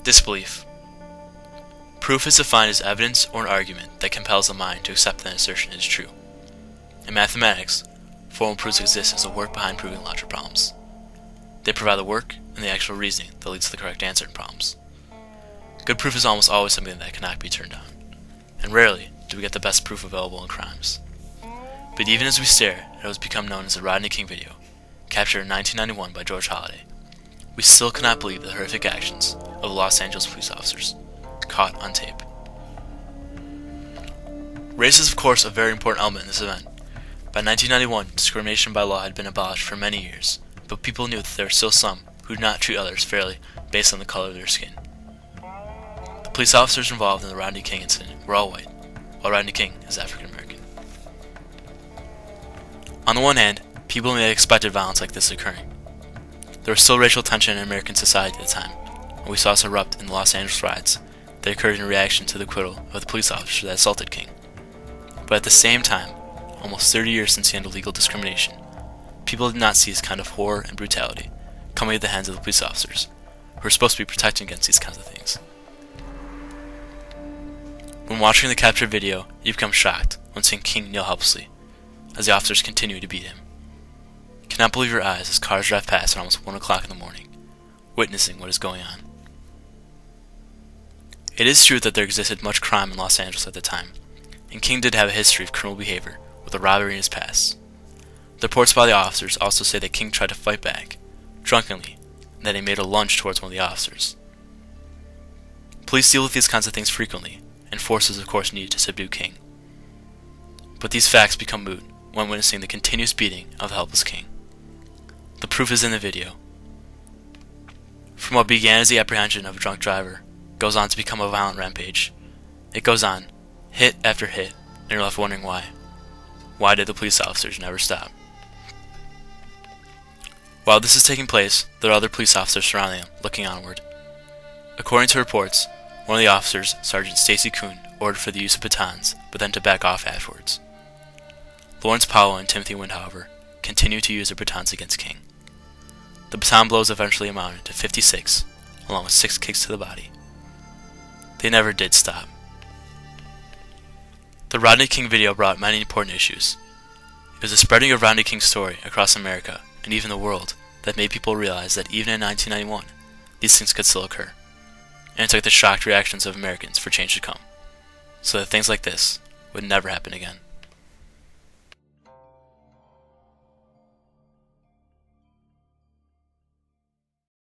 Disbelief. Proof is defined as evidence or an argument that compels the mind to accept that an assertion is true. In mathematics, formal proofs exist as the work behind proving logical problems. They provide the work and the actual reasoning that leads to the correct answer in problems. Good proof is almost always something that cannot be turned down, and rarely do we get the best proof available in crimes. But even as we stare at what has become known as the Rodney King video, captured in 1991 by George Holliday, we still cannot believe the horrific actions of the Los Angeles police officers, caught on tape. Race is of course a very important element in this event. By 1991, discrimination by law had been abolished for many years, but people knew that there were still some who did not treat others fairly based on the color of their skin. The police officers involved in the Rodney King incident were all white, while Rodney King is African American. On the one hand, people may have expected violence like this occurring. There was still racial tension in American society at the time, and we saw this erupt in the Los Angeles riots that occurred in reaction to the acquittal of the police officer that assaulted King. But at the same time, almost 30 years since the end of legal discrimination, people did not see this kind of horror and brutality coming at the hands of the police officers, who are supposed to be protecting against these kinds of things. When watching the captured video, you become shocked when seeing King kneel helplessly, as the officers continue to beat him. You cannot believe your eyes as cars drive past at almost 1 o'clock in the morning, witnessing what is going on. It is true that there existed much crime in Los Angeles at the time, and King did have a history of criminal behavior with a robbery in his past. The reports by the officers also say that King tried to fight back, drunkenly, and that he made a lunge towards one of the officers. Police deal with these kinds of things frequently, and forces of course needed to subdue King. But these facts become moot when witnessing the continuous beating of the helpless King. The proof is in the video. From what began as the apprehension of a drunk driver, goes on to become a violent rampage. It goes on, hit after hit, and you're left wondering why. Why did the police officers never stop? While this is taking place, there are other police officers surrounding them, looking onward. According to reports, one of the officers, Sergeant Stacy Kuhn, ordered for the use of batons, but then to back off afterwards. Lawrence Powell and Timothy Wind, however, continued to use their batons against King. The baton blows eventually amounted to 56, along with 6 kicks to the body. They never did stop. The Rodney King video brought many important issues. It was the spreading of Rodney King's story across America and even the world that made people realize that even in 1991, these things could still occur. And it took the shocked reactions of Americans for change to come, so that things like this would never happen again.